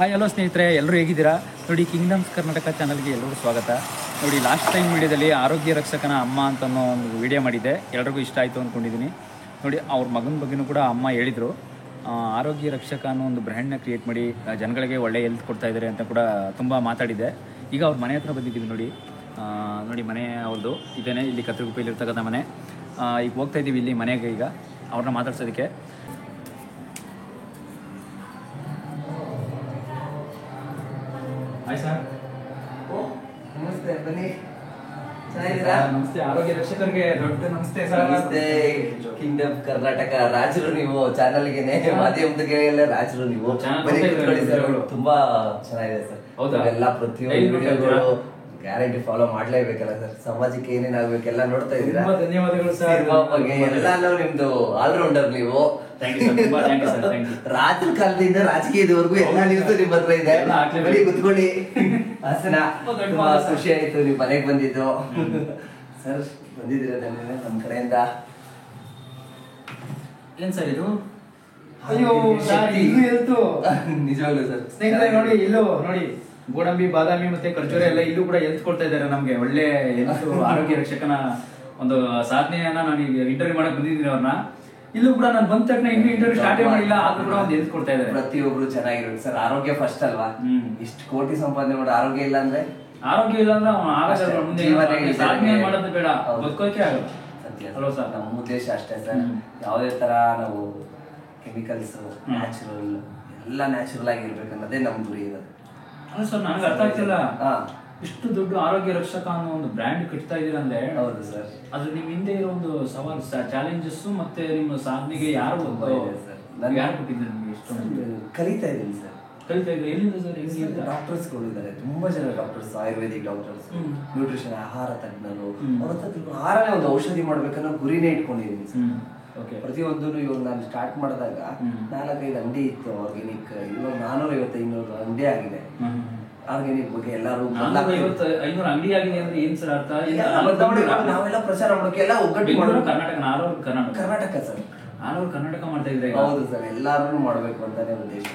Hi hello ಸ್ನೇಹಿತರೆ, ಎಲ್ಲರೂ ಹೇಗಿದ್ದೀರಾ? ನೋಡಿ, ಕಿಂಗ್ಡಮ್ಸ್ ಕರ್ನಾಟಕ ಚಾನಲ್ಗೆ ಎಲ್ಲರಿಗೂ ಸ್ವಾಗತ. ನೋಡಿ, ಲಾಸ್ಟ್ ಟೈಮ್ ವೀಡಿಯೋದಲ್ಲಿ ಆರೋಗ್ಯ ರಕ್ಷಕನ ಅಮ್ಮ ಅಂತ ಒಂದು ವಿಡಿಯೋ ಮಾಡಿದ್ದೆ. ಎಲ್ರಿಗೂ ಇಷ್ಟ ಆಯಿತು ಅಂದ್ಕೊಂಡಿದ್ದೀನಿ. ನೋಡಿ, ಅವ್ರ ಮಗನ ಬಗ್ಗೆನೂ ಕೂಡ ಅಮ್ಮ ಹೇಳಿದರು. ಆರೋಗ್ಯ ರಕ್ಷಕ ಅನ್ನೋ ಒಂದು ಬ್ರ್ಯಾಂಡ್ನ ಕ್ರಿಯೇಟ್ ಮಾಡಿ ಜನಗಳಿಗೆ ಒಳ್ಳೆ ಹೆಲ್ತ್ ಕೊಡ್ತಾ ಇದ್ದಾರೆ ಅಂತ ಕೂಡ ತುಂಬ ಮಾತಾಡಿದ್ದೆ. ಈಗ ಅವ್ರ ಮನೆ ಹತ್ರ ಬಂದಿದ್ದೀವಿ. ನೋಡಿ ಮನೆ ಅವ್ರದ್ದು ಇದೇನೆ, ಇಲ್ಲಿ ಕತ್ರಗುಪ್ಪೆಯಲ್ಲಿರ್ತಕ್ಕಂಥ ಮನೆ. ಈಗ ಹೋಗ್ತಾ ಇದ್ದೀವಿ ಇಲ್ಲಿ ಮನೆಗೆ, ಈಗ ಅವ್ರನ್ನ ಮಾತಾಡ್ಸೋದಕ್ಕೆ. Hi sir. ನಮಸ್ತೆ, ಬನ್ನಿ. ಚೆನ್ನಾಗಿದ್ದೀರಾ? ನಮಸ್ತೆ. ಆರೋಗ್ಯ ರಕ್ಷಕರಿಗೆ ದೊಡ್ಡ ನಮಸ್ತೆ ಸರ್. ನಮಸ್ತೆ. ಕಿಂಗ್ಡಮ್ ಕರ್ನಾಟಕ ರಾಜರು ನೀವು, ಚಾನಲ್ಗೆನೆ ಮಾಧ್ಯಮಕ್ಕೆ ಎಲ್ಲ ರಾಜರು ನೀವು. ಬನ್ನಿ ಕೂತ್ಕೊಳ್ಳಿ ಸರ್. ತುಂಬಾ ಚೆನ್ನಾಗಿದೆ ಸರ್. ಹೌದಾ? ಎಲ್ಲ ಪ್ರತಿಯೊಂದು ವಿಡಿಯೋಗಳು ಗ್ಯಾರಂಟಿ ಫಾಲೋ ಮಾಡ್ಲೇಬೇಕಲ್ಲ ಸರ್. ಸಮಾಜಕ್ಕೆ ಏನೇನಾಗಬೇಕೆಲ್ಲ ನೋಡ್ತಾ ಇದ್ದೀರಾ. ಧನ್ಯವಾದಗಳು ಸರ್. ಬಗ್ಗೆ ಎಲ್ಲಾನು ನಿಮ್ದು ಆಲ್ರೌಂಡರ್ ನೀವು. ರಾಜರ ಕಾಲದಿಂದ ರಾಜಕೀಯದವರೆಗೂ ಎಲ್ಲ ನ್ಯೂಸ್ ನಿಮ್ ಹತ್ರ ಇದೆ. ಬನ್ನಿ ಕುತ್ಕೊಳ್ಳಿ. ಹಾಸನ, ತುಂಬಾ ಖುಷಿ ಆಯ್ತು ನೀವು ಮನೆಗೆ ಬಂದಿದ್ದು ಸರ್. ಬಂದಿದ್ದೀರ ನಮ್ಮ ಕಡೆಯಿಂದ. ಏನ್ ಸರ್ ಇದು? ನಿಜವಾಗ್ಲೂ ಸರ್. ಸ್ನೇಹಿತರೆ ನೋಡಿ, ಇಲ್ಲೂ ನೋಡಿ ಗೋಡಂಬಿ, ಬಾದಾಮಿ ಮತ್ತೆ ಖರ್ಜೂರ ಎಲ್ಲ ಇಲ್ಲೂ ಕೂಡ ಹೆಲ್ತ್ ಕೊಡ್ತಾ ಇದ್ದಾರೆ ನಮ್ಗೆ. ಒಳ್ಳೆ ಹೆಲ್ತ್ ಆರೋಗ್ಯ ರಕ್ಷಕನ ಒಂದು ಸಾಧನೆಯನ್ನ ನಾನು ಈಗ ಇಂಟರ್ವ್ಯೂ ಮಾಡಕ್ ಬಂದಿದ್ದೀನಿ ಅವ್ರನ್ನ. ಇಲ್ಲೂ ಕೂಡ ನಾನು ಬಂದ ತಕ್ಷಣ ಇನ್ನೂ ಇಂಟರ್ವ್ಯೂ ಸ್ಟಾರ್ಟ್ ಮಾಡಿಲ್ಲ, ಆದ್ರೂ ಕೂಡ ಒಂದು ಹೆಲ್ತ್ ಕೊಡ್ತಾ ಇದ್ದಾರೆ. ಪ್ರತಿಯೊಬ್ರು ಚೆನ್ನಾಗಿರೋದು ಸರ್. ಆರೋಗ್ಯ ಫಸ್ಟ್ ಅಲ್ವಾ? ಇಷ್ಟು ಕೋಟಿ ಸಂಪಾದನೆ ಮಾಡಿ ಆರೋಗ್ಯ ಇಲ್ಲ ಅಂದ್ರೆ ಸಾಧನೆ ಮಾಡೋದು ಬೇಡ, ಬದುಕೋಕೆ ಆಗಲ್ಲ. ಸತ್ಯ ಅಲ್ವಾ ಸರ್? ನಮ್ಮ ಉದ್ದೇಶ ಅಷ್ಟೇ ಸರ್. ಯಾವುದೇ ತರ ನಾವು ಕೆಮಿಕಲ್ಸ್, ನ್ಯಾಚುರಲ್ ಎಲ್ಲ ನ್ಯಾಚುರಲ್ ಆಗಿರ್ಬೇಕು ಅನ್ನೋದೇ ನಮ್ ಗುರಿ ಇರೋದು. ಅಲ್ಲ ಸರ್, ನನಗೆ ಅರ್ಥ ಆಗ್ತಿಲ್ಲ. ಇಷ್ಟು ದೊಡ್ಡ ಆರೋಗ್ಯ ರಕ್ಷಕ ಅನ್ನೋ ಒಂದು ಬ್ರ್ಯಾಂಡ್ ಕಟ್ತಾ ಇದೀರ ಅಂದ್ರೆ. ಹೌದು ಸರ್. ಅದ್ರ ನಿಮ್ ಹಿಂದೆ ಇರೋ ಒಂದು ಸವಾಲು, ಚಾಲೆಂಜಸ್ ಮತ್ತೆ ನಿಮ್ಮ ಸಾಧನೆಗೆ ಯಾರು ಯಾರು ಕೊಟ್ಟಿದ್ದಾರೆ ನಿಮ್ಗೆ? ಇಷ್ಟೊಂದು ಕಲಿತಾ ಇದ್ದೀನಿ ಸರ್. ಕಲಿತಾ ಇದ್ರೆ ಎಲ್ಲಿಂದ ಸರ್? ಹೆಂಗೆ? ಡಾಕ್ಟರ್ಸ್ಗಳು ಇದ್ದಾರೆ, ತುಂಬಾ ಜನ ಡಾಕ್ಟರ್ಸ್, ಆಯುರ್ವೇದಿಕ್ ಡಾಕ್ಟರ್ಸ್, ನ್ಯೂಟ್ರಿಷನ್, ಆಹಾರ ತಜ್ಞರು. ಅವ್ರ ಹತ್ರ ಆಹಾರನೇ ಒಂದು ಔಷಧಿ ಮಾಡ್ಬೇಕನ್ನೋ ಗುರಿನೇ ಇಟ್ಕೊಂಡಿದ್ದೀನಿ ಸರ್. ಪ್ರತಿಯೊಂದು ಇವಾಗ ನಾನು ಸ್ಟಾರ್ಟ್ ಮಾಡಿದಾಗ 4-5 ಅಂಗಡಿ ಇತ್ತು ಆರ್ಗ್ಯಾನಿಕ್. ಇವಾಗ 450-500 ಅಂಗಡಿ ಆಗಿದೆ ಆರ್ಗ್ಯಾನಿಕ್ ಬಗ್ಗೆ. ಎಲ್ಲರೂ 500 ಅಂಗಡಿ ಆಗಿದೆ ಅಂದ್ರೆ ಏನ್ ಸರ್ ಅರ್ಥ? ನಾವೆಲ್ಲ ಪ್ರಚಾರ ಮಾಡೋಕೆ ಎಲ್ಲ ಒಗ್ಗಟ್ಟು ಮಾಡೋದು. ಕರ್ನಾಟಕ ಸರ್. ಕರ್ನಾಟಕ ಮಾಡ್ತಾ ಇದ್ರೆ. ಹೌದು ಸರ್, ಎಲ್ಲಾರು ಮಾಡ್ಬೇಕು ಅಂತಾನೆ ಉದ್ದೇಶ.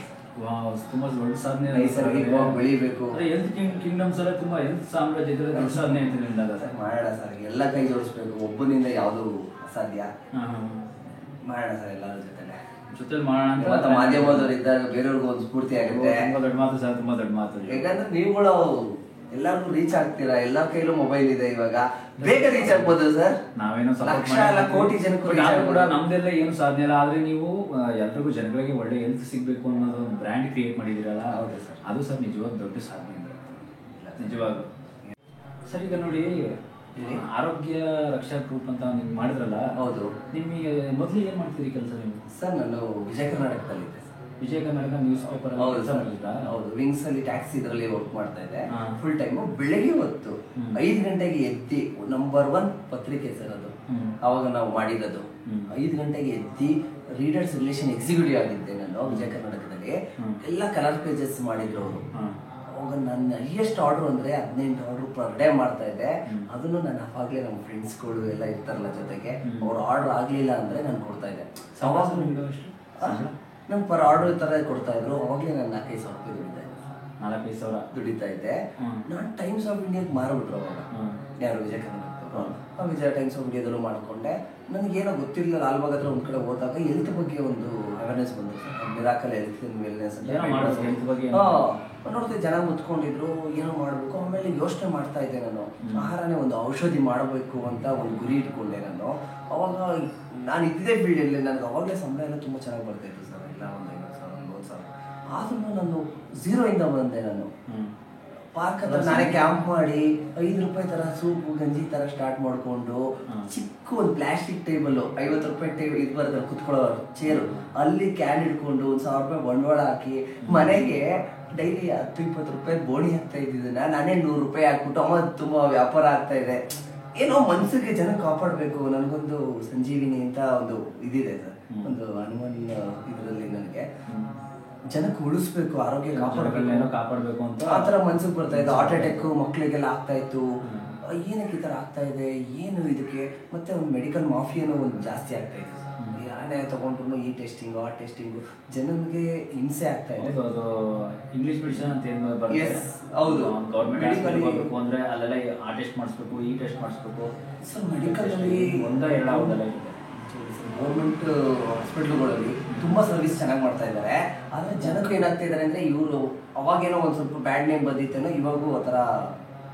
ತುಂಬಾ ದೊಡ್ಡ ಸಾಧನೆ. ನೈಸರ್ಗಿಕವಾಗಿ ಬೆಳಿಬೇಕು. ಹೆಲ್ತ್ ಕಿಂಗ್ಡಮ್ಸ್ ಎಲ್ಲ ತುಂಬಾ ಹೆಲ್ತ್ ಸಾಮ್ರಾಜ್ಯ ಇದ್ರೆ ದೊಡ್ಡ ಸಾಧನೆ ಅಂತ ಮಾಡೋಣ ಸರ್. ಎಲ್ಲ ಕೈ ಜೋಡಿಸ್ಬೇಕು, ಒಬ್ಬನಿಂದ ಯಾವ್ದು ಅಸಾಧ್ಯ. ಮಾಡೋಣ ಸರ್, ಎಲ್ಲರ ಜೊತೆ ಮಾಡೋಣ ಅಂತ. ಮಾಧ್ಯಮದವ್ರು ಇದ್ದಾಗ ಬೇರೆಯವ್ರಿಗೂ ಒಂದು ಸ್ಫೂರ್ತಿ ಆಗುತ್ತೆ. ತುಂಬಾ ದೊಡ್ಡ ಮಾತು ಸರ್, ತುಂಬಾ ದೊಡ್ಡ ಮಾತು. ಯಾಕಂದ್ರೆ ನೀವುಗಳು ಎಲ್ಲರಿಗೂ ರೀಚ್ ಆಗ್ತೀರಾ. ಎಲ್ಲರ ಕೈಲೂ ಮೊಬೈಲ್ ಇದೆ, ಇವಾಗ ಬೇಗ ರೀಚ್ ಆಗ್ಬೋದು ಸರ್. ನಾವೇನೋ ಕೋಟಿ ಜನಕ್ಕೂ ಕೂಡ ನಮ್ದೆಲ್ಲ ಏನು ಸಾಧನೆ ಇಲ್ಲ. ಆದ್ರೆ ನೀವು ಎಲ್ರಿಗೂ ಜನಗಳಿಗೆ ಒಳ್ಳೆ ಹೆಲ್ತ್ ಸಿಗ್ಬೇಕು ಅನ್ನೋದು ಒಂದು ಬ್ರ್ಯಾಂಡ್ ಕ್ರಿಯೇಟ್ ಮಾಡಿದಿರಲ್ಲ. ಹೌದು ಸರ್. ಅದು ಸರ್ ನಿಜವಾದ ದೊಡ್ಡ ಸಾಧನೆ ನಿಜವಾಗ್ಲು. ಸರ್, ಈಗ ನೋಡಿ, ಆರೋಗ್ಯ ರಕ್ಷಾ ಗ್ರೂಪ್ ಅಂತ ನೀವು ಮಾಡಿದ್ರಲ್ಲ. ಹೌದು. ನಿಮಗೆ ಮೊದಲು ಏನ್ ಮಾಡ್ತೀರಿ ಕೆಲಸ ನೀವು? ಸರ್, ನಾನು ವಿಜಯ ಕರ್ನಾಟಕದಲ್ಲಿ ವಿಜಯ ಕರ್ನಾಟಕ ನ್ಯೂಸ್ ಪೇಪರ್. ಹೌದು, ವಿಂಗ್ಸ್ ಅಲ್ಲಿ ಟ್ಯಾಕ್ಸಿ ಇದರಲ್ಲಿ ವರ್ಕ್ ಮಾಡ್ತಾ ಇದ್ದೆ ಫುಲ್ ಟೈಮ್. ಬೆಳಗ್ಗೆ ಹೊತ್ತು 5 ಗಂಟೆಗೆ ಎದ್ದಿ, ನಂಬರ್ 1 ಪತ್ರಿಕೆ ಸರ್ ಅದು. ಅವಾಗ ನಾವು ಮಾಡಿರೋದು 5 ಗಂಟೆಗೆ ಎದ್ದಿ ರೀಡರ್ಸ್ ರಿಲೇಷನ್ ಎಕ್ಸಿಕ್ಯೂಟಿವ್ ಆಗಿದ್ದೆ ನಾನು ವಿಜಯ ಕರ್ನಾಟಕದಲ್ಲಿ. ಎಲ್ಲ ಕಲರ್ ಪೇಜಸ್ ಮಾಡಿದ್ರು ಅವರು. ಅವಾಗ ನನ್ನ ಹೈಯೆಸ್ಟ್ ಆರ್ಡರ್ ಅಂದ್ರೆ 18 ಆರ್ಡರ್ ಪರ್ ಡೇ ಮಾಡ್ತಾ ಇದ್ದೆ. ಅದನ್ನು ನಾನು ಅವಾಗಲೇ ನಮ್ಮ ಫ್ರೆಂಡ್ಸ್ಗಳು ಎಲ್ಲ ಇರ್ತಾರಲ್ಲ ಜೊತೆಗೆ, ಅವ್ರ ಆರ್ಡರ್ ಆಗ್ಲಿಲ್ಲ ಅಂದ್ರೆ ನಾನು ಕೊಡ್ತಾ ಇದ್ದೆ. ನಮ್ಗೆ ಪರ್ ಆರ್ಡರ್ ತರ ಕೊಡ್ತಾ ಇದ್ರು. ಅವಾಗಲೇ ನಾನು 4-5 ಸಾವಿರ ರೂಪಾಯಿ ದುಡಿತಾ ಇದ್ದೆ. 4-5 ಸಾವಿರ ದುಡಿತಾ ಇದ್ದೆ. ನಾನು ಟೈಮ್ಸ್ ಆಫ್ ಇಂಡಿಯಾಗೆ ಮಾರ್ಬಿಟ್ರು ಅವಾಗ. ಯಾರು ವಿಜಯ ಕರ್ನಾಟಕ. ವಿಜಯ ಟೈಮ್ಸ್ ಆಫ್ ಇಂಡಿಯಾದಲ್ಲೂ ಮಾಡ್ಕೊಂಡೆ. ನನಗೇನೋ ಗೊತ್ತಿರಲಿಲ್ಲ. ಲಾಲ್ಬಾಗ್ ಹತ್ರ ಒಂದ್ ಕಡೆ ಹೋದಾಗ ಹೆಲ್ತ್ ಬಗ್ಗೆ ಒಂದು ಅವೇರ್ನೆಸ್ ಬಂತು. ಮಿರಾಕಲ್ ಹೆಲ್ತ್ ವೆಲ್ನೆಸ್ ನೋಡ್ತಾ ಜನ ಮುತ್ಕೊಂಡಿದ್ರು, ಏನೋ ಮಾಡ್ಬೇಕು. ಆಮೇಲೆ ಯೋಚನೆ ಮಾಡ್ತಾ ಇದ್ದೆ ನಾನು, ಆಹಾರನೇ ಒಂದು ಔಷಧಿ ಮಾಡಬೇಕು ಅಂತ ಒಂದು ಗುರಿ ಇಟ್ಕೊಂಡೆ ನಾನು. ಅವಾಗ ನಾನು ಇದ್ದಿದ್ದೇ ಫೀಲ್ಡಲ್ಲಿ ನನಗೆ ಅವಾಗಲೇ ಸಂಬಳ ಎಲ್ಲ ತುಂಬ ಚೆನ್ನಾಗಿ ಬರ್ತಾ ಇತ್ತು ಸರ್. ಎಲ್ಲ ಒಂದು 50,000-40,000. ಆದ್ರೂ ನಾನು 0 ಇಂದ ಬಂದೆ. ನಾನು ಪಾರ್ಕ್ ಹತ್ರ ನಾನೇ ಕ್ಯಾಂಪ್ ಮಾಡಿ 5 ರೂಪಾಯಿ ತರ ಸೂಪು ಗಂಜಿ ತರ ಸ್ಟಾರ್ಟ್ ಮಾಡ್ಕೊಂಡು, ಚಿಕ್ಕ ಒಂದು ಪ್ಲಾಸ್ಟಿಕ್ ಟೇಬಲ್, 50 ರೂಪಾಯಿ ಟೇಬಲ್ ಇದು ಬರುತ್ತೆ ಕುತ್ಕೊಳ್ಳೋ ಚೇರು, ಅಲ್ಲಿ ಕ್ಯಾನ್ ಇಟ್ಕೊಂಡು 1,000 ರೂಪಾಯಿ ಬಂಡವಾಳ ಹಾಕಿ ಮನೆಗೆ ಡೈಲಿ 10-20 ರೂಪಾಯಿ ಬೋಣಿ ಹಾಕ್ತಾ ಇದ್ದಿದ್ದನ್ನ ನಾನೇ 100 ರೂಪಾಯಿ ಹಾಕ್ಬಿಟ್ಟು ಅಮ್ಮ ತುಂಬಾ ವ್ಯಾಪಾರ ಆಗ್ತಾ ಇದೆ. ಏನೋ ಮನ್ಸಿಗೆ ಜನ ಕಾಪಾಡಬೇಕು. ನನಗೊಂದು ಸಂಜೀವಿನಿ ಅಂತ ಒಂದು ಇದಿದೆ ಸರ್, ಒಂದು ಹನುಮಾನ್ ಇದರಲ್ಲಿ ನನಗೆ ಜನಕ್ಕೆ ಉಳಿಸ್ಬೇಕು, ಆರೋಗ್ಯ ಕಾಪಾಡಬೇಕು ಅಂತ ಆ ಥರ ಮನ್ಸಿಗೆ ಬರ್ತಾ ಇತ್ತು. ಹಾರ್ಟ್ ಅಟ್ಯಾಕ್ ಮಕ್ಕಳಿಗೆಲ್ಲ ಆಗ್ತಾ ಇತ್ತು. ಏನಕ್ಕೆ ಈ ಥರ ಆಗ್ತಾ ಇದೆ, ಏನು ಇದಕ್ಕೆ? ಮತ್ತೆ ಒಂದು ಮೆಡಿಕಲ್ ಮಾಫಿಯಾನು ಒಂದು ಜಾಸ್ತಿ ಆಗ್ತಾ ಇತ್ತು. ಯಾರನ್ನೇ ತಗೊಂಡ್ರು ಈ ಟೆಸ್ಟಿಂಗು ಆ ಟೆಸ್ಟಿಂಗು ಜನರಿಗೆ ಹಿಂಸೆ ಆಗ್ತಾ ಇದೆ. ಅದು ಇಂಗ್ಲಿಷ್ ಮೆಡಿಸಿನ್ ಅಂತ ಏನು ಬರುತ್ತೆ. Yes, ಹೌದು. ಗೌರ್ಮೆಂಟ್ ಮೆಡಿಕಲ್ ಹೋಗ್ಬೇಕು ಅಂದ್ರೆ ಅಲ್ಲೆಲ್ಲ ಆ ಟೆಸ್ಟ್ ಮಾಡಿಸ್ಬೇಕು, ಈ ಟೆಸ್ಟ್ ಮಾಡಿಸ್ಬೇಕು. ಸರ್ ಮೆಡಿಕಲಲ್ಲಿ ಒಂದೇ ಎರಡು ಹೌದಲ್ಲ ಗೌರ್ಮೆಂಟ್ ಹಾಸ್ಪಿಟ್ಲುಗಳಲ್ಲಿ ತುಂಬ ಸರ್ವಿಸ್ ಚೆನ್ನಾಗಿ ಮಾಡ್ತಾ ಇದ್ದಾರೆ. ಆದರೆ ಜನಕ್ಕೆ ಏನಾಗ್ತಾ ಇದ್ದಾರೆ ಅಂದರೆ ಇವರು ಅವಾಗೇನೋ ಒಂದು ಸ್ವಲ್ಪ ಬ್ಯಾಡ್ ನೇಮ್ ಬಂದಿತ್ತೇನೋ ಇವಾಗೂ ಆ ಥರ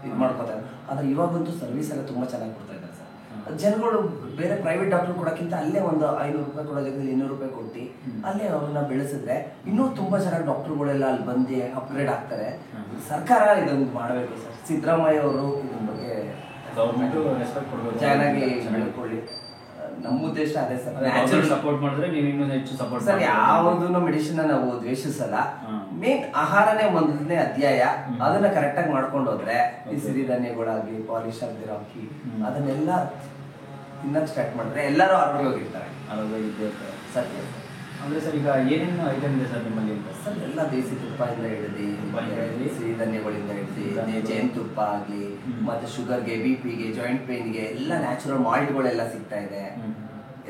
ಇದು ಮಾಡ್ಕೋತಾರೆ. ಆದರೆ ಇವಾಗಂತೂ ಸರ್ವಿಸ್ ಎಲ್ಲ ತುಂಬ ಚೆನ್ನಾಗಿ ಕೊಡ್ತಾ ಇದ್ದಾರೆ ಸರ್. ಜನಗಳು ಬೇರೆ ಪ್ರೈವೇಟ್ ಡಾಕ್ಟರ್ ಕೊಡೋಕ್ಕಿಂತ ಅಲ್ಲೇ ಒಂದು 500 ರೂಪಾಯಿ ಕೊಡೋ ಜಾಗದಲ್ಲಿ 200 ರೂಪಾಯಿ ಕೊಟ್ಟು ಅಲ್ಲೇ ಅವ್ರನ್ನ ಬೆಳೆಸಿದ್ರೆ ಇನ್ನೂ ತುಂಬ ಚೆನ್ನಾಗಿ ಡಾಕ್ಟರ್ಗಳೆಲ್ಲ ಅಲ್ಲಿ ಬಂದು ಅಪ್ಗ್ರೇಡ್ ಆಗ್ತಾರೆ. ಸರ್ಕಾರ ಇದೊಂದು ಮಾಡಬೇಕು ಸರ್. ಸಿದ್ದರಾಮಯ್ಯ ಅವರು ಇದ್ರ ಬಗ್ಗೆ ಗೌರ್ಮೆಂಟ್ ರೆಸ್ಪೆಕ್ಟ್ ಕೊಡಬೇಕು, ಚೆನ್ನಾಗಿ ಬೆಳ್ಕೊಳ್ಳಿ. ನಮ್ಮ ಉದ್ದೇಶ ಅದೇ ಸರ್. ನ್ಯಾಚುರಲ್ ಸಪೋರ್ಟ್ ಮಾಡಿದ್ರೆ ನೀವು ಇನ್ನೂ ಹೆಚ್ಚು ಸಪೋರ್ಟ್ ಸರ್. ಯಾವುದನ್ನು ಮೆಡಿಸಿನ್ ನಾವು ದ್ವೇಷಿಸಲ್ಲ. ಮೇನ್ ಆಹಾರನೇ ಒಂದನೇ ಅಧ್ಯಾಯ. ಅದನ್ನ ಕರೆಕ್ಟ್ ಆಗಿ ಮಾಡ್ಕೊಂಡು ಹೋದ್ರೆ ಈ ಸಿರಿಧಾನ್ಯಗಳಾಗ್ಲಿ, ಪಾಲಿಶ್ ಆಗದಿರೋ ಅಕ್ಕಿ ಅದನ್ನೆಲ್ಲ ತಿನ್ನಕ್ ಸ್ಟಾರ್ಟ್ ಮಾಡಿದ್ರೆ ಎಲ್ಲರೂ ಆರೋಗ್ಯವಾಗಿರ್ತಾರೆ. ಸತ್ಯ ಅಂದ್ರೆ ಸರ್ ಈಗ ಏನೇನು ಐಟಮ್ ಇದೆ ಸರ್ ನಿಮ್ಮಲ್ಲಿ? ಸರ್ ಎಲ್ಲ ದೇಸಿ ತುಪ್ಪದಿಂದ ಹಿಡಿದು ಸಿರಿಧಾನ್ಯಗಳಿಂದ ಹಿಡಿದು ಜೇನುತುಪ್ಪ ಆಗಲಿ, ಮತ್ತೆ ಶುಗರ್ಗೆ, BP ಗೆ, ಜಾಯಿಂಟ್ ಪೇನ್ಗೆ ಎಲ್ಲ ನ್ಯಾಚುರಲ್ ಮಾಲ್ಟ್ಗಳೆಲ್ಲ ಸಿಗ್ತಾ ಇದೆ.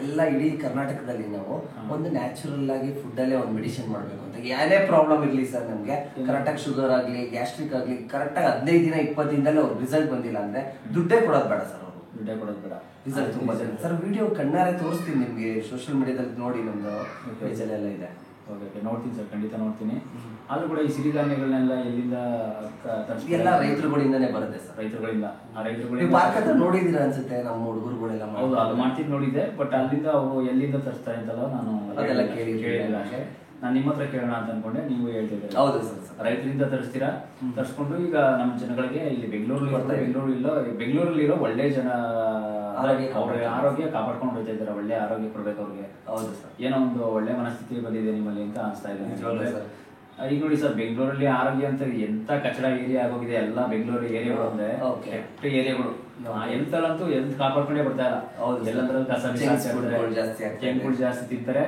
ಎಲ್ಲ ಇಡೀ ಕರ್ನಾಟಕದಲ್ಲಿ ನಾವು ಒಂದು ನ್ಯಾಚುರಲ್ ಆಗಿ ಫುಡ್ಡಲ್ಲೇ ಒಂದು ಮೆಡಿಸಿನ್ ಮಾಡಬೇಕು ಅಂತ. ಏನೇ ಪ್ರಾಬ್ಲಮ್ ಇರಲಿ ಸರ್, ನಮಗೆ ಕರೆಕ್ಟಾಗಿ ಶುಗರ್ ಆಗಲಿ, ಗ್ಯಾಸ್ಟ್ರಿಕ್ ಆಗಲಿ ಕರೆಕ್ಟಾಗಿ 15 ದಿನ 20 ದಿನದಲ್ಲಿ ಅವ್ರು ರಿಸಲ್ಟ್ ಬಂದಿಲ್ಲ ಅಂದ್ರೆ ದುಡ್ಡೇ ಕೊಡೋದು ಬೇಡ ಸರ್. ಅವರು ದುಡ್ಡೇ ಕೊಡೋದು ಬೇಡ, ರಿಸಲ್ಟ್ ತುಂಬ ಸರ್. ವಿಡಿಯೋ ಕಣ್ಣಾರೆ ತೋರಿಸ್ತೀನಿ ನಿಮಗೆ, ಸೋಷಿಯಲ್ ಮೀಡಿಯಾದಲ್ಲಿ ನೋಡಿ, ನಮ್ಮದು ಪೇಜಲ್ಲೆಲ್ಲ ಇದೆ. ಓಕೆ, ನೋಡ್ತೀನಿ ಸರ್, ಖಂಡಿತ ನೋಡ್ತೀನಿ. ಆದ್ರೂ ಕೂಡ ಈ ಸಿರಿಧಾನ್ಯಗಳನ್ನೆಲ್ಲ ಎಲ್ಲಿಂದ ಎಲ್ಲ ರೈತರುಗಳಿಂದನೇ ಬರುತ್ತೆ ಸರ್. ರೈತರುಗಳಿಂದ. ಆ ರೈತರುಗಳು ಪಾರ್ಕ್ ಹತ್ರ ನೋಡಿದೀರ ಅನ್ಸುತ್ತೆ, ನಮ್ಮ ಹುಡುಗರುಗಳೆಲ್ಲ. ಹೌದು, ಅದು ಮಾಡ್ತೀನಿ, ನೋಡಿದ್ದೆ. ಬಟ್ ಅಲ್ಲಿಂದ ಅವರು ಎಲ್ಲಿಂದ ತರಿಸ್ತಾರೆ ಅಂತಲ್ಲ ನಾನು ಅದೆಲ್ಲ ಕೇಳಿಲ್ಲ ಅಷ್ಟೇ. ನಾನು ನಿಮ್ಮ ಹತ್ರ ಕೇಳೋಣ ಅಂತ ಅನ್ಕೊಂಡೆ, ನೀವು ಹೇಳ್ತಿದ್ದೀರಿ. ಹೌದು ಸರ್. ರೈತರಿಂದ ತರಿಸ್ತೀರಾ, ತರಿಸ್ಕೊಂಡು ಈಗ ನಮ್ಮ ಜನಗಳಿಗೆ ಇಲ್ಲಿ ಬೆಂಗಳೂರಲ್ಲಿರೋ ಒಳ್ಳೆ ಜನ ಅವ್ರ ಆರೋಗ್ಯ ಕಾಪಾಡ್ಕೊಂಡು ಹೋಗ್ತಾ ಇದ್ದಾರೆ. ಒಳ್ಳೆ ಆರೋಗ್ಯ ಕೊಡ್ಬೇಕು ಅವ್ರಿಗೆ. ಹೌದು ಸರ್. ಏನೋ ಒಂದು ಒಳ್ಳೆ ಮನಸ್ಥಿತಿ ಬಂದಿದೆ ನಿಮ್ಮಲ್ಲಿ ಅಂತ ಅನಿಸ್ತಾ ಇದೆ. ಈಗ ನೋಡಿ ಸರ್, ಬೆಂಗಳೂರಲ್ಲಿ ಆರೋಗ್ಯ ಅಂತ ಎಂತ ಕಚಡ ಏರಿಯಾ ಆಗೋಗಿದೆ. ಎಲ್ಲ ಬೆಂಗಳೂರು ಏರಿಯಾಗಳು ಅಂದ್ರೆ ಕೆಟ್ಟ ಏರಿಯಾಗಳು. ಎಂತಲ್ಲಂತೂ ಎಂತ ಕಾಪಾಡ್ಕೊಂಡೇ ಬರ್ತಾ ಇಲ್ಲ. ಎಲ್ಲಂದ್ರಲ್ಲಿ ಕಸ ಜಂಕ್ಫುಡ್ ಜಾಸ್ತಿ ತಿಂತಾರೆ,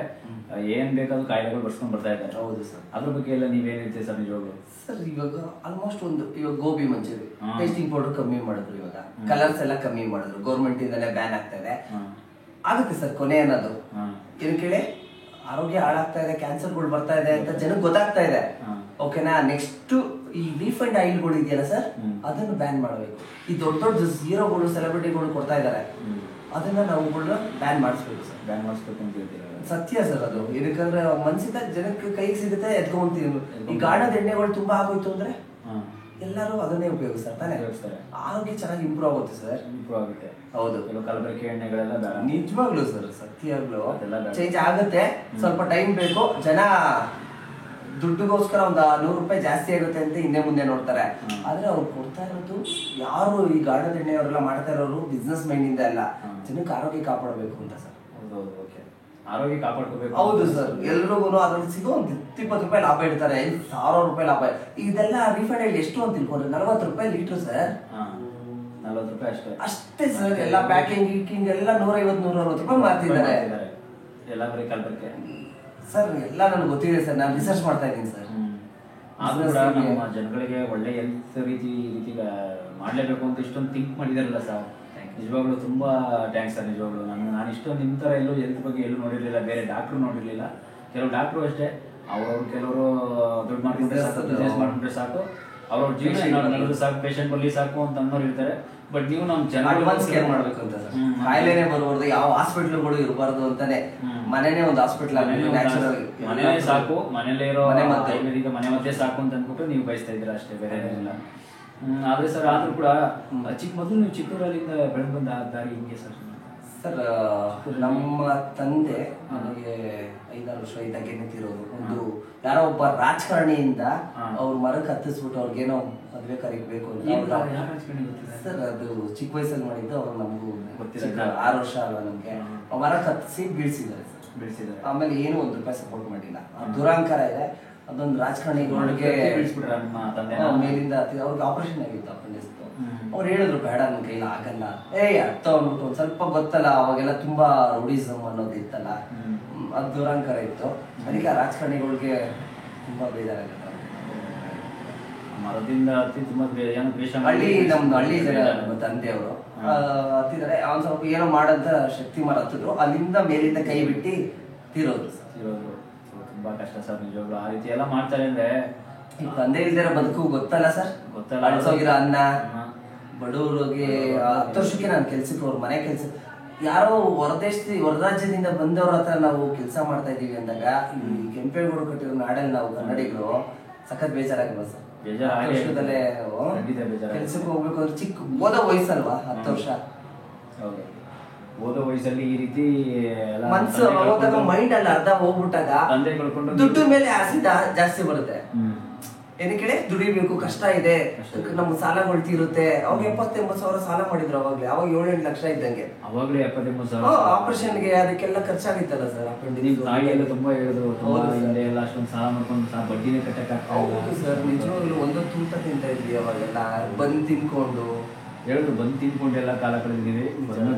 ಏನ್ ಬೇಕಾದ್ರೂ ಕಾಯಿಲೆಗಳು ಬರ್ಸ್ಕೊಂಡ್ ಬರ್ತಾ ಇದ್ದಾರೆ. ಹೌದು ಸರ್. ಅದ್ರ ಬಗ್ಗೆ ಎಲ್ಲ ನೀವೇನ್ ಹೇಳ್ತೀವಿ ಸರ್? ನಿಜವಾಗ್ಲು ಸರ್ ಇವಾಗ ಆಲ್ಮೋಸ್ಟ್ ಇವಾಗ ಗೋಬಿ ಮಂಚೂರಿ ಟೇಸ್ಟಿಂಗ್ ಪೌಡರ್ ಕಮ್ಮಿ ಮಾಡಿದ್ರು, ಇವಾಗ ಕಲರ್ಸ್ ಎಲ್ಲ ಕಮ್ಮಿ ಮಾಡಿದ್ರು, ಗೌರ್ಮೆಂಟ್ ಇಂದಲೇ ಬ್ಯಾನ್ ಆಗ್ತಾ ಇದೆ. ಆಗುತ್ತೆ ಸರ್ ಕೊನೆ ಅನ್ನೋದು. ಏನ್ ಕೇಳಿ, ಆರೋಗ್ಯ ಹಾಳಾಗ್ತಾ ಇದೆ, ಕ್ಯಾನ್ಸರ್ಗಳು ಬರ್ತಾ ಇದೆ ಅಂತ ಜನಕ್ಕೆ ಗೊತ್ತಾಗ್ತಾ ಇದೆ. ಓಕೆನಾ? ನೆಕ್ಸ್ಟ್ ಈ ರಿಫೈಂಡ್ ಆಯಿಲ್ಗಳು ಇದೆಯಲ್ಲ ಸರ್, ಅದನ್ನು ಬ್ಯಾನ್ ಮಾಡಬೇಕು. ಈ ದೊಡ್ಡ ದೊಡ್ಡ ಹೀರೋಗಳು, ಸೆಲೆಬ್ರಿಟಿಗಳು ಕೊಡ್ತಾ ಇದ್ದಾರೆ, ಅದನ್ನ ನಾವುಗಳನ್ನ ಬ್ಯಾನ್ ಮಾಡಿಸ್ಬೇಕು ಸರ್. ಬ್ಯಾನ್ ಮಾಡಿಸ್ಬೇಕು ಅಂತ ಹೇಳ್ತೀರಾ? ಸತ್ಯ ಸರ್. ಅದು ಏನಕ್ಕಂದ್ರೆ ಮನ್ಸಿಂದ ಜನಕ್ಕೆ ಕೈಗೆ ಸಿಗುತ್ತೆ, ಎತ್ಕೊಂತೀವಿ. ಈ ಗಾಣದ ಎಣ್ಣೆಗಳು ತುಂಬಾ ಆಗೋಯ್ತು ಅಂದ್ರೆ ಎಲ್ಲರೂ ಅದನ್ನೇ ಉಪಯೋಗಿಸ್ತಾರೆ ತಾನೆ. ಆರೋಗ್ಯ ಚೆನ್ನಾಗಿ ಇಂಪ್ರೂವ್ ಆಗುತ್ತೆ ಸರ್. ಇಂಪ್ರೂವ್ ಆಗುತ್ತೆ. ಹೌದು. ಕಲಬೆರಕೆ ಎಣ್ಣೆಗಳೆಲ್ಲ ಬೇಡ. ನಿಜವಾಗ್ಲು ಸರ್, ಸತ್ಯವಾಗ್ಲು ಚೇಂಜ್ ಆಗುತ್ತೆ. ಸ್ವಲ್ಪ ಟೈಮ್ ಬೇಕು. ಜನ ದುಡ್ಡುಗೋಸ್ಕರ ಒಂದು 100 ರೂಪಾಯಿ ಜಾಸ್ತಿ ಆಗುತ್ತೆ ಅಂತ ಹಿಂದೆ ಮುಂದೆ ನೋಡ್ತಾರೆ. ಆದ್ರೆ ಅವ್ರು ಕೊಡ್ತಾ ಇರೋದು ಯಾರು ಈ ಗಾಣದ ಎಣ್ಣೆ ಅವರೆಲ್ಲ ಮಾಡ್ತಾ ಇರೋರು ಬಿಸ್ನೆಸ್ ಮೈಂಡ್ ಇಂದ ಅಲ್ಲ, ಜನಕ್ಕೆ ಆರೋಗ್ಯ ಕಾಪಾಡಬೇಕು ಅಂತ ಸರ್. ಆರೋಗ್ಯ ಕಾಪಾಡ್ಕೋಬೇಕು. ಹೌದು ಸರ್. ಎಲ್ರಿಗೂ ಅದ್ರಲ್ಲಿ ಸಿಗೋ ಒಂದು 20 ರೂಪಾಯಿ ಲಾಭ ಇಡ್ತಾರೆ, 1000 ರೂಪಾಯಿ ಲಾಭ. ಇದೆಲ್ಲ ರಿಫೈಂಡ್ ಆಯಿಲ್ ಎಷ್ಟು ಅಂತ ತಿಳ್ಕೊಂಡ್ರೆ 40 ರೂಪಾಯಿ ಲೀಟರ್ ಸರ್. 40 ರೂಪಾಯಿ ಅಷ್ಟೇ ಸರ್. ಎಲ್ಲ ಪ್ಯಾಕಿಂಗ್ ಗೀಕಿಂಗ್ ಎಲ್ಲ 150-160 ರೂಪಾಯಿ ಮಾರ್ತಿದ್ದಾರೆ. ಎಲ್ಲ ಬರೀ ಕಲಬೆರಕೆ ಸರ್. ಎಲ್ಲ ನನಗೆ ಗೊತ್ತಿದೆ ಸರ್, ನಾನು ರಿಸರ್ಚ್ ಮಾಡ್ತಾ ಇದ್ದೀನಿ ಸರ್. ಆದ್ರೂ ಕೂಡ ನಮ್ಮ ಜನಗಳಿಗೆ ಒಳ್ಳೆ ಹೆಲ್ತ್ ರೀತಿ ಮಾಡ್ಲೇಬೇಕು ಅಂತ ಇಷ್ಟೊಂದು ಥಿಂಕ್ ಮಾಡಿದಾರಲ್ಲ ಸರ್. ನಿಜವಾಗ್ಲೂ ತುಂಬಾ ಥ್ಯಾಂಕ್ಸ್ ಸರ್. ನಿಜವಾಗ್ಲೂ ನಾನು ಇಷ್ಟೊಂದು ನಿಮ್ಮ ಥರ ಎಲ್ಲೂ ಹೆಲ್ತ್ ಬಗ್ಗೆ ಎಲ್ಲೂ ನೋಡಿರಲಿಲ್ಲ, ಬೇರೆ ಡಾಕ್ಟ್ರು ನೋಡಿರಲಿಲ್ಲ. ಕೆಲವು ಡಾಕ್ಟ್ರು ಅಷ್ಟೇ, ಕೆಲವರು ದುಡ್ಡು ಮಾಡ್ಕೊಂಡ್ರೆ ಸಾಕು, ಬಿಸ್ನೆಸ್ ಮಾಡ್ಕೊಂಡ್ರೆ ಸಾಕು, ಅವ್ರವ್ರ ಜೀವನ ನಡೆದು ಸಾಕು, ಪೇಷಂಟ್ ಬರಲಿ ಸಾಕು ಅಂತ ಅನ್ನೋರು ಇರ್ತಾರೆ. ಬಟ್ ನೀವು ನಮ್ಮ ಜನ ಅಡ್ವಾನ್ಸ್ ಕೇರ್ ಮಾಡ್ಬೇಕು ಅಂತ ಸರ್. ಕಾಯಿಲೆನೇ ಬರಬಾರ್ದು, ಯಾವ ಹಾಸ್ಪಿಟ್ಲ್ಗಳು ಇರಬಾರ್ದು ಅಂತಾನೆ ಮನೆನೇ ಒಂದು ಹಾಸ್ಪಿಟ್ಲ್ ಆಗಲಿ, ನ್ಯಾಚುರಲ್ ಮನೆಯೇ ಸಾಕು, ಮನೆಯಲ್ಲೇ ಇರೋ ಆಯುರ್ವೇದಿಕ ಮನೆ ಮದ್ದೇ ಸಾಕು ಅಂತ ಅಂದ್ಬಿಟ್ಟು ನೀವು ಬಯಸ್ತಾ ಇದ್ದೀರಾ ಅಷ್ಟೇ, ಬೇರೆ ಏನಿಲ್ಲ. ಆದ್ರೆ ಸರ್, ಆದ್ರೂ ಕೂಡ ಮೊದಲು ನೀವು ಚಿಕ್ಕೂರಲ್ಲಿಂದ ಬೆಳೆದು ಬಂದ ದಾರಿ ಹಿಂಗೆ ಸರ್? ಸರ್, ನಮ್ಮ ತಂದೆ ನನಗೆ 5-6 ವರ್ಷ ಇದ್ದಾಗೇನೆ ತೀರೋದು. ಒಂದು ಯಾರೋ ಒಬ್ಬ ರಾಜಕಾರಣಿಯಿಂದ ಅವ್ರ ಮರಕ್ಕೆ ಹತ್ತಿಸ್ಬಿಟ್ಟು ಅವ್ರಿಗೇನೋ ಮದುವೆ ಕರಿಬೇಕು ಅಂತ ಸರ್. ಅದು ಚಿಕ್ಕ ವಯಸ್ಸಲ್ಲಿ ಮಾಡಿದ್ದು. ಅವ್ರು ನಮಗೂ ಗೊತ್ತಿಲ್ಲ, 6 ವರ್ಷ ಅಲ್ಲ ನಮ್ಗೆ. ಮರಕ್ಕೆ ಹತ್ತಿಸಿ ಬೀಳ್ಸಿದ್ದಾರೆ ಸರ್. ಆಮೇಲೆ ಏನು 1 ರೂಪಾಯಿ ಸಪೋರ್ಟ್ ಮಾಡಿಲ್ಲ. ದುರಾಂಕಾರ ಇದೆ. ಅದೊಂದು ರಾಜಕಾರಣಿಗಳಿಗೆ ಮೇಲಿಂದ ಅವ್ರಿಗೆ ಆಪರೇಷನ್ ಆಗಿತ್ತು, ಅಪೆಂಡಿಕ್ಸ್. ಅವ್ರು ಹೇಳಿದ್ರು ಬೇಡ, ನನ್ನ ಕೈಲಿ ಆಗಲ್ಲ, ಅರ್ಥ ಅಂದ್ಬಿಟ್ಟು ಒಂದ್ ಸ್ವಲ್ಪ ಗೊತ್ತಲ್ಲ, ಅವಾಗೆಲ್ಲ ತುಂಬಾ ರೂಢಿಸಮ್ ಅನ್ನೋದು ಇತ್ತಲ್ಲ, ಅದು ದುರಾಂಕಾರ ಇತ್ತು. ಅದಕ್ಕೆ ಆ ರಾಜಕಾರಣಿಗಳಿಗೆ ತುಂಬಾ ಬೇಜಾರಾಗುತ್ತೆ. ಮರದಿಂದ ಹತ್ತಿ ತುಂಬಾ ಏನೋ ದ್ವೇಷ ಹಳ್ಳಿ ನಮ್ದು ಹಳ್ಳಿ ಜನ ನಮ್ಮ ತಂದೆಯವರು ಹತ್ತಿದ್ದಾರೆ. ಅವ್ನು ಸ್ವಲ್ಪ ಏನೋ ಮಾಡಂತ ಶಕ್ತಿ ಮರ ಹತ್ತಿದ್ರು, ಅಲ್ಲಿಂದ ಮೇಲಿಂದ ಕೈ ಬಿಟ್ಟು ತೀರೋದು ಸರ್. ಇರೋದು ತುಂಬಾ ಕಷ್ಟ ಸರ್ ನಿಜವಾಗ್ಲು. ಆ ರೀತಿ ಎಲ್ಲ ಮಾಡ್ತಾರೆ ಅಂದ್ರೆ ಈಗ ತಂದೆ ಇಲ್ದಿರೋ ಬದುಕು ಗೊತ್ತಲ್ಲ ಸರ್. ಗೊತ್ತಲ್ಲ. ಅಳ್ಸೋಗಿರೋ ಅನ್ನ ಬಡವರಿಗೆ 10 ವರ್ಷಕ್ಕೆ ನಾನು ಕೆಲ್ಸಕ್ಕೆ ಅವ್ರ ಮನೆ ಕೆಲಸ ಯಾರೋ ಹೊರರಾಜ್ಯದಿಂದ ಬಂದವ್ರ ಹತ್ರ ನಾವು ಕೆಲಸ ಮಾಡ್ತಾ ಇದೀವಿ ಅಂದಾಗ ಈ ಕೆಂಪೇಗೌಡ ಕಟ್ಟಿರೋ ನಾಡಲ್ಲಿ ನಾವು ಕನ್ನಡಿಗರು ಸಖತ್ ಬೇಜಾರಾಗಲ್ಲ ಸರ್. ವರ್ಷದಲ್ಲೇ ಕೆಲ್ಸಕ್ಕೆ ಹೋಗ್ಬೇಕು ಅಂದ್ರೆ ಚಿಕ್ಕ ಓದೋ ವಯಸ್ಸಲ್ವಾ 10 ವರ್ಷ. ಓದೋ ವಯಸ್ಸಲ್ಲಿ ಈ ರೀತಿ ಮನ್ಸು ಹೋದಾಗ ಮೈಂಡ್ ಅಲ್ಲಿ ಅರ್ಧ ಹೋಗ್ಬಿಟ್ಟಾಗ ದುಡ್ಡು ಮೇಲೆ ಆಸೆ ಜಾಸ್ತಿ ಬರುತ್ತೆ. ಏನಕ್ಕೆ ದುಡಿಬೇಕು, ಕಷ್ಟ ಇದೆ, ನಮ್ಗೆ ಸಾಲಗಳು ತೀರುತ್ತೆ. ಅವಾಗ 70-80 ಸಾವಿರ ಸಾಲ ಮಾಡಿದ್ರು ಅವಾಗ್ಲೇ. ಅವಾಗ 7-8 ಲಕ್ಷ ಇದ್ದಂಗೆ ಅವಾಗ್ಲೇ 70-80 ಸಾವಿರ ಆಪರೇಷನ್ಗೆ ಅದಕ್ಕೆಲ್ಲ ಖರ್ಚಾಗಿತ್ತಲ್ಲ ಸರ್. ತಾಯಿ ಎಲ್ಲ ತುಂಬಾ ಹೇಳಿದ್ರು, ಹಿಂದೆ ಎಲ್ಲ ಅಷ್ಟೊಂದು ಸಾಲ ಮಾಡ್ಕೊಂಡು ಬಡ್ಡಿನೇ ಕಟ್ಟಕ್ಕಾಗ್ತದೆ ಸರ್. ನಿಜವಾಗ್ಲೂ ಒಂದೊಂದು ಊಟ ತಿಂತಾ ಇದ್ವಿ ಅವಾಗೆಲ್ಲ, ಬಂದು ತಿನ್ಕೊಂಡು ಹೇಳಿದ್ರು. ಬಂದು ತಿನ್ಕೊಂಡು ಎಲ್ಲ ಕಾಲ ಕಳೆದಿದ್ದೀವಿ.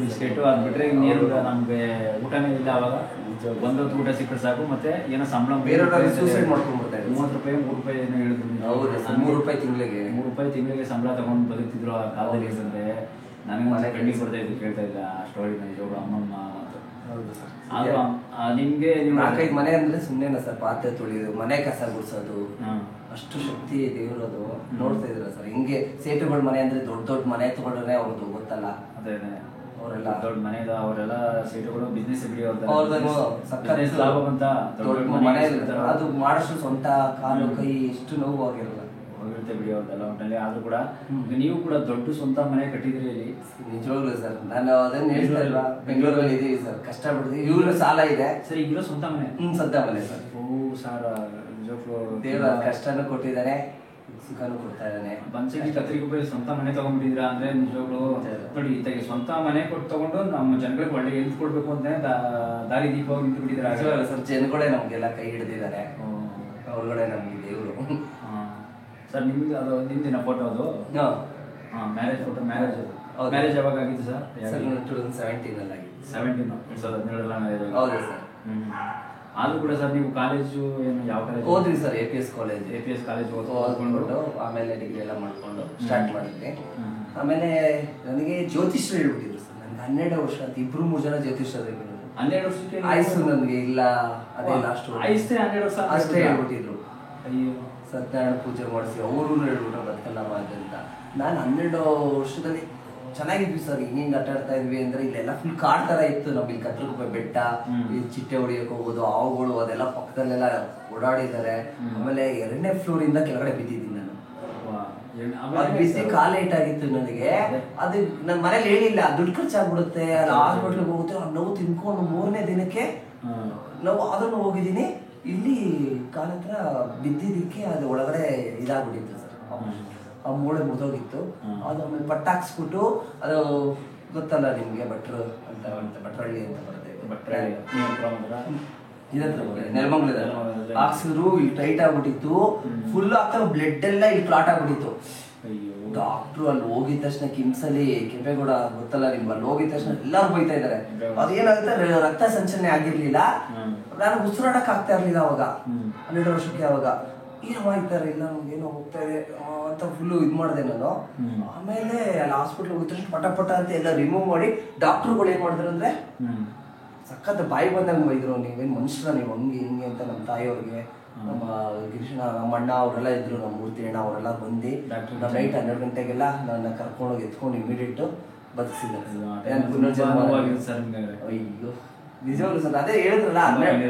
ಬಿಸ್ಕೆಟ್ ಅದ್ ಬಿಟ್ರೆ ಇನ್ನೇನು ನಮ್ಗೆ ಊಟನೇ ಇಲ್ಲ. ಅವಾಗ ಒಂದೊತ್ತು ಊಟ ಸಿಕ್ಕರೆ ಸಾಕು. ಮತ್ತೆ ಏನೋ ಸಂಬಳ ಬೇರೆಯವ್ರಿಗೆ ಸೂಸೈಡ್ ಮಾಡ್ಕೊಂಡ್ಬಿಡ್ತಾರೆ. 30 ರೂಪಾಯಿ 3 ರೂಪಾಯಿ ಏನೋ ಹೇಳಿದ್ರು. ₹3 ತಿಂಗಳಿಗೆ ಸಂಬಳ ತಗೊಂಡು ಬದುಕ್ತಿದ್ರು ಆ ಕಾಲದಲ್ಲಿ. ಅಂದ್ರೆ ನನಗೆ ಮನೆ ಕಣ್ಣಿಗೆ ಬರ್ತಾ ಇದ್ದು ಕೇಳ್ತಾ ಇಲ್ಲ ಆ ಸ್ಟೋರಿ ನಿಜವಾಗ ಅಮ್ಮಮ್ಮ ಮಾತು. ನಿಮ್ಗೆ 4-5 ಮನೆ ಅಂದ್ರೆ ಸುಮ್ಮನೆ ಸರ್. ಪಾತ್ರೆ ತೊಳಿಯೋದು, ಮನೆ ಕಸ ಗುಡ್ಸೋದು, ಅಷ್ಟು ಶಕ್ತಿ ದೇವ್ರದು. ನೋಡ್ತಾ ಇದ್ರ ಸರ್. ಹಿಂಗೆ ಸೇಟುಗಳ ಮನೆ ಅಂದ್ರೆ ದೊಡ್ಡ ದೊಡ್ಡ ಮನೆ ತಗೊಂಡ್ರೆ ಅವ್ರದ್ದು ಗೊತ್ತಲ್ಲ. ಅದೇ ಅವರೆಲ್ಲ ದೊಡ್ಡ ಮನೆದ ಅವರೆಲ್ಲ ಸೀಟುಗಳು ಬಿಸ್ನೆಸ್ ಲಾಭ ಬಂತ ದೊಡ್ಡ ಮನೆ ಅದು ಮಾಡಷ್ಟು ಸ್ವಂತ ಕಾಲು ಕೈ ಎಷ್ಟು ನೋವು ಆಗಿರಲ್ಲ ಹೋಗಿರುತ್ತೆ ಬಿಡಿ ಅವ್ರದ್ದೆಲ್ಲ ಒಟ್ಟಲ್ಲಿ. ಆದ್ರೂ ಕೂಡ ನೀವು ಕೂಡ ದೊಡ್ಡ ಸ್ವಂತ ಮನೆ ಕಟ್ಟಿದ್ರಿ ಇಲ್ಲಿ. ನಿಜವಾಗ್ಲೂ ಸರ್. ನಾನು ಅದನ್ನ ಹೇಳ್ತಾ ಇಲ್ವಾ, ಬೆಂಗಳೂರಲ್ಲಿ ಇದೀವಿ ಸರ್, ಕಷ್ಟ ಪಡ್ತೀವಿ. ಇವ್ರ ಸಾಲ ಇದೆ ಸರ್. ಈಗಿರೋ ಸ್ವಂತ ಮನೆ ಸ್ವಂತ ಮನೆ ಸರ್. ಸರ್ ದೇವ್ರ ಕಷ್ಟನೂ ಕೊಟ್ಟಿದ್ದಾರೆ, ಸುಖನೂ ಕೊಡ್ತಾ ಇದ್ದಾನೆ. ಪಂಚಗಿ ಕತ್ರಿಗುಪ್ಪೆ ಸ್ವಂತ ಮನೆ ತಗೊಂಡ್ಬಿಟ್ಟಿದ್ರ ಅಂದ್ರೆ ನಿಜವಾಗ್ಲು ನೋಡಿ. ಈತಾಗೆ ಸ್ವಂತ ಮನೆ ಕೊಟ್ಟು ತಗೊಂಡು ನಮ್ಮ ಜನಗಳಿಗೆ ಒಳ್ಳೆ ಹೆಲ್ತ್ ಕೊಡ್ಬೇಕು ಅಂತ ದಾರಿ ದೀಪವಾಗಿ ನಿಂತು ಬಿಟ್ಟಿದ್ದಾರೆ ಸರ್. ಜನಗಳೇ ನಮ್ಗೆಲ್ಲ ಕೈ ಹಿಡಿದಿದ್ದಾರೆ. ಅವ್ರಗಳೇ ನಮ್ಗೆ ದೇವ್ರು. ಸರ್ ನಿಮ್ಗೆ ಅದು ನಿಮ್ದಿನ ಫೋಟೋ ಅದು ಮ್ಯಾರೇಜ್ ಫೋಟೋ. ಮ್ಯಾರೇಜ್ ಯಾವಾಗ ಆಗಿತ್ತು ಸರ್? 2017 ಅಲ್ಲಿ ಆಗಿತ್ತು. 2017 ಮ್ಯಾರೇಜ್. ಹೌದು ಸರ್. ಆದ್ರೂ ಕೂಡ ಸರ್ ನೀವು ಕಾಲೇಜು ಏನು ಯಾವ ಕಾಲೇಜ್ ಹೋದ್ರಿ ಸರ್? APS ಕಾಲೇಜ್ ಓದ್ಕೊಂಡು ಆಮೇಲೆ ಡಿಗ್ರಿ ಎಲ್ಲ ಮಾಡ್ಕೊಂಡು ಸ್ಟಾರ್ಟ್ ಮಾಡಿದ್ವಿ. ಆಮೇಲೆ ನನಗೆ ಜ್ಯೋತಿಷ್ರು ಹೇಳ್ಬಿಟ್ಟಿದ್ರು ಸರ್. ನನ್ಗೆ 12 ವರ್ಷ ಅಂತ 2-3 ಜನ ಜ್ಯೋತಿಷ್ರು 12 ವರ್ಷಕ್ಕೆ ಆಯ್ಸು ನನಗೆ ಇಲ್ಲ. ಅದೇ ಲಾಸ್ಟ್ ಆಯ್ಸೆ 12 ವರ್ಷ ಅಷ್ಟೇ ಹೇಳ್ಬಿಟ್ಟಿದ್ರು. ಅಯ್ಯೋ. ಸತ್ಯನಾರಾಯಣ ಪೂಜೆ ಮಾಡಿಸಿ ಅವರು ಹೇಳ್ಬಿಟ್ರು ಬದುಕಲ್ಲ ಅಂತ. ನಾನು 12 ವರ್ಷದಲ್ಲಿ ಚೆನ್ನಾಗಿದ್ವಿ ಸರ್. ಹಿಂಗೆ ಆಟ ಆಡ್ತಾ ಇದ್ವಿ ಅಂದ್ರೆ ಇಲ್ಲೆಲ್ಲ ಫುಲ್ ಕಾಡ್ ತರ ಇತ್ತು. ನಮ್ಗೆ ಇಲ್ಲಿ ಕತ್ರಿಗುಪ್ಪೆ ಬೆಟ್ಟ, ಈ ಚಿಟ್ಟೆ ಹೊಡಿಯಕ್ಕೆ ಹೋಗೋದು, ಹಾವುಗಳು ಅದೆಲ್ಲ ಪಕ್ಕದಲ್ಲೆಲ್ಲ ಓಡಾಡಿದ್ದಾರೆ. ಆಮೇಲೆ 2ನೇ ಫ್ಲೋರ್ ಇಂದ ಕೆಳಗಡೆ ಬಿದ್ದಿದ್ದೀನಿ ನಾನು. ಬಿಸಿ ಕಾಲ ಏಟಾಗಿತ್ತು ನನಗೆ. ಅದು ನನ್ನ ಮನೇಲಿ ಹೇಳಿಲ್ಲ, ದುಡ್ಡು ಖರ್ಚಾಗ್ಬಿಡುತ್ತೆ, ಅಲ್ಲಿ ಹಾಸ್ಪಿಟ್ಲಿಗೆ ಹೋಗುತ್ತೆ. ಆ ನೋವು ತಿನ್ಕೊಂಡು 3ನೇ ದಿನಕ್ಕೆ ನೋವು ಅದನ್ನು ಹೋಗಿದ್ದೀನಿ. ಇಲ್ಲಿ ಕಾಲ ಹತ್ರ ಬಿದ್ದಿದ್ದಕ್ಕೆ ಅದು ಒಳಗಡೆ ಇದಾಗ್ಬಿಟ್ಟಿತ್ತು ಸರ್. ಆ ಮೂಳೆ ಮುರಿದೋಗಿತ್ತು. ಅದು ಆಮೇಲೆ ಪಟ್ಟಾಕ್ಸ್ಬಿಟ್ಟು, ಅದು ಗೊತ್ತಲ್ಲ ನಿಮ್ಗೆ ಭಟ್ರು ಅಂತ ಭಟ್ರಳ್ಳಿ ಅಂತ ಬರುತ್ತೆ, ನೆಲಮಂಗಲದಲ್ಲಿ ಹಾಕ್ಸಿದ್ರು. ಇಲ್ಲಿ ಟೈಟ್ ಆಗ್ಬಿಟ್ಟಿತ್ತು ಫುಲ್. ಆಗ್ತಾ ಬ್ಲಡ್ ಎಲ್ಲ ಇಲ್ಲಿ ಕ್ಲಾಟ್ ಆಗ್ಬಿಟ್ಟಿತ್ತು. ಡಾಕ್ಟ್ರು ಅಲ್ಲಿ ಹೋಗಿದ ತಕ್ಷಣ ಕಿಮ್ಸಲ್ಲಿ ಕೆಂಪೇಗೌಡ ಗೊತ್ತಲ್ಲ ನಿಮ್ಗೆ, ಅಲ್ಲಿ ಹೋಗಿದ ತಕ್ಷಣ ಎಲ್ಲರೂ ಬೈತಾ ಇದಾರೆ. ಅದೇನಾಗುತ್ತೆ, ರಕ್ತ ಸಂಚಲನೆ ಆಗಿರ್ಲಿಲ್ಲ. ನಾನು ಉಸಿರಾಡಕ್ ಆಗ್ತಾ ಇರ್ಲಿಲ್ಲ ಅವಾಗ 12 ವರ್ಷಕ್ಕೆ. ಅವಾಗ ಏನೋ ಮಾಡ್ತಾರೆ, ಇಲ್ಲ ನಮ್ಗೇನೋ ಹೋಗ್ತಾ ಇದೆ ಅಂತ ಫುಲ್ಲು ಇದು ಮಾಡಿದೆ ನಾನು. ಆಮೇಲೆ ಅಲ್ಲಿ ಹಾಸ್ಪಿಟ್ಲ್ ಹೋಗಿದ ಪಟ ಅಂತ ಎಲ್ಲ ರಿಮೂವ್ ಮಾಡಿ ಡಾಕ್ಟ್ರುಗಳು ಏನ್ ಮಾಡಿದ್ರು ಅಂದ್ರೆ ಸಖತ್ ಬಾಯಿ ಬಂದಂಗೆ ಬೈದ್ರು. ನೀವೇನು ಮನುಷ್ಯರ ನೀವು ಹಂಗೆ ಹಿಂಗೆ ಅಂತ. ನಮ್ಮ ತಾಯಿಯವ್ರಿಗೆ, ನಮ್ಮ ಗಿರೀಶಣ್ಣ, ನಮ್ಮ ಅಣ್ಣ ಅವರೆಲ್ಲ ಇದ್ರು, ನಮ್ಮ ಮೂರ್ತಿ ಅಣ್ಣ ಅವರೆಲ್ಲ ಬಂದು ನಮ್ಮ ನೈಟ್ 12 ಗಂಟೆಗೆಲ್ಲ ನನ್ನ ಕರ್ಕೊಂಡೋಗಿ ಎತ್ಕೊಂಡು ಇಮಿಡಿಯೇಟ್ ಬದುಕಿಸಿದ್ದಾರೆ. ಅಯ್ಯೋ ನಿಜವಾಗ್ಲೂ ಸರ್. ಅದೇ ಹೇಳಿದ್ರಲ್ಲ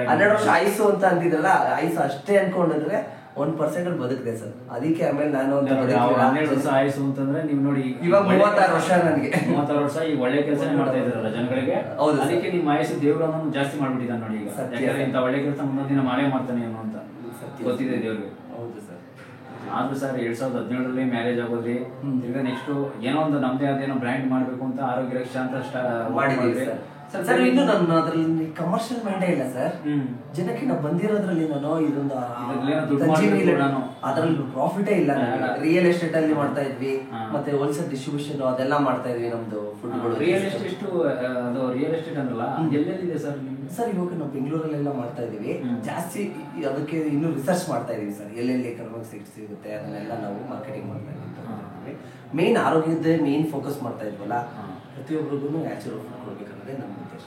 12 ವರ್ಷ ಆಯ್ಸು ಅಂತ ಅಂತಿದ್ರಲ್ಲ, ಆಯ್ಸು ಅಷ್ಟೇ ಅನ್ಕೊಂಡಿದ್ರೆ 1% ಬದುಕಿದೆ ಸರ್. ಅದಕ್ಕೆ ಆಮೇಲೆ ನಾನು 12 ವರ್ಷ ಆಯ್ಸು ಅಂತಂದ್ರೆ ನೀವು ನೋಡಿ, ಇವಾಗ 36 ವರ್ಷ ನನಗೆ. 36 ವರ್ಷ ಈ ಒಳ್ಳೆ ಕೆಲಸ ಮಾಡ್ತಾ ಇದ್ರಲ್ಲ ಜನಗಳಿಗೆ. ಹೌದು, ಅದಕ್ಕೆ ನಿಮ್ಮ ಆಯಸ್ಸು ದೇವ್ರನ್ನು ಜಾಸ್ತಿ ಮಾಡ್ಬಿಟ್ಟಿದ್ದಾನೆ ನೋಡಿ ಈಗ. ಯಾಕಂದ್ರೆ ಇಂಥ ಒಳ್ಳೆ ಕೆಲಸ ಮುಂದೊಂದು ದಿನ ಮಾಡೇ ಮಾಡ್ತಾನೆ ಅನ್ನೋ ಅಂತ ಗೊತ್ತಿದೆ ದೇವ್ರಿಗೆ. ಹೌದು ಸರ್. ಆದ್ರೂ ಸರ್ 2017 ಮ್ಯಾರೇಜ್ ಆಗೋದ್ರಿ. ಈಗ ನೆಕ್ಸ್ಟ್ ಏನೋ ಒಂದು ನಮ್ದೇ ಅದೇನೋ ಬ್ರ್ಯಾಂಡ್ ಮಾಡ್ಬೇಕು ಅಂತ ಆರೋಗ್ಯ ರಕ್ಷಾ ಅಂತ ಮಾಡಿದ್ವಿ ಸರ್. ಸರ್ ಇನ್ನು ನಾನು ಅದ್ರಲ್ಲಿ ಕಮರ್ಷಿಯಲ್ ಮೈಂಡೇ ಇಲ್ಲ ಸರ್. ಜನಕ್ಕೆ ನಾವು ಬಂದಿರೋದ್ರಲ್ಲಿ ನಾನು ಇದೊಂದು ಅದ್ರಲ್ಲಿ ಪ್ರಾಫಿಟೇ ಇಲ್ಲ. ರಿಯಲ್ ಎಸ್ಟೇಟ್ ಅಲ್ಲಿ ಮಾಡ್ತಾ ಇದ್ವಿ, ಮತ್ತೆ ಹೋಲ್ಸೇಲ್ ಡಿಸ್ಟ್ರಿಬ್ಯೂಷನ್ ಅದೆಲ್ಲ ಮಾಡ್ತಾ ಇದ್ವಿ ನಮ್ದು ಫುಡ್ಗಳು. ರಿಯಲ್ ಎಸ್ಟೇಟ್ ಅಂದ್ರಲ್ಲ, ಎಲ್ಲೆಲ್ಲಿದೆ ಸರ್? ಸರ್ ಇವಾಗ ನಾವು ಬೆಂಗಳೂರಲ್ಲೆಲ್ಲ ಮಾಡ್ತಾ ಇದೀವಿ. ಜಾಸ್ತಿ ಅದಕ್ಕೆ ಇನ್ನು ರಿಸರ್ಚ್ ಮಾಡ್ತಾ ಇದೀವಿ ಸರ್, ಎಲ್ಲೆಲ್ಲಿ ಕರ್ನಾಟಕ ಸೀಟ್ ಸಿಗುತ್ತೆ ಅದನ್ನೆಲ್ಲ ನಾವು ಮಾರ್ಕೆಟಿಂಗ್ ಮಾಡ್ತಾ ಇದ್ದೀವಿ. ಮೇನ್ ಆರೋಗ್ಯದ ಮೇನ್ ಫೋಕಸ್ ಮಾಡ್ತಾ ಇದ್ವಲ್ಲ, ಪ್ರತಿಯೊಬ್ಬರಿಗೂ ನ್ಯಾಚುರಲ್ ಫುಡ್ ಕೊಡ್ಬೇಕನ್ನೋದೇ ನಮ್ಮ ಉದ್ದೇಶ.